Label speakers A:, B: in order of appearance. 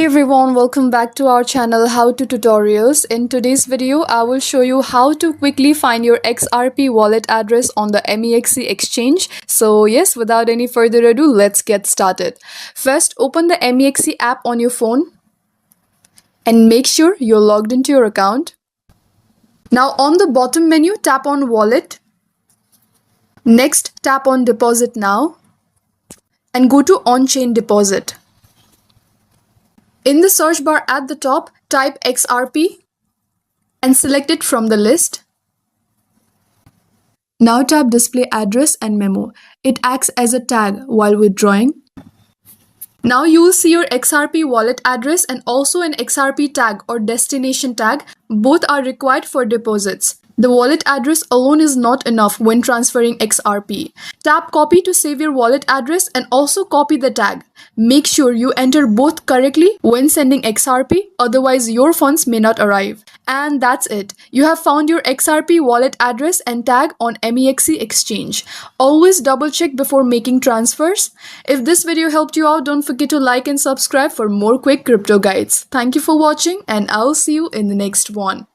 A: everyone, welcome back to our channel How to Tutorials. In today's video, I will show you how to quickly find your XRP wallet address on the MEXC exchange. So yes, without any further ado, let's get started. First, open the MEXC app on your phone and make sure you're logged into your account. Now on the bottom menu, tap on Wallet. Next, tap on Deposit Now and go to On-Chain Deposit. In the search bar at the top, type XRP and select it from the list. Now tap Display Address and Memo. It acts as a tag while withdrawing. Now you will see your XRP wallet address and also an XRP tag or destination tag. Both are required for deposits. The wallet address alone is not enough when transferring XRP. Tap Copy to save your wallet address and also copy the tag. Make sure you enter both correctly when sending XRP, otherwise your funds may not arrive. And that's it. You have found your XRP wallet address and tag on MEXC exchange. Always double check before making transfers. If this video helped you out, don't forget to like and subscribe for more quick crypto guides. Thank you for watching and I'll see you in the next one.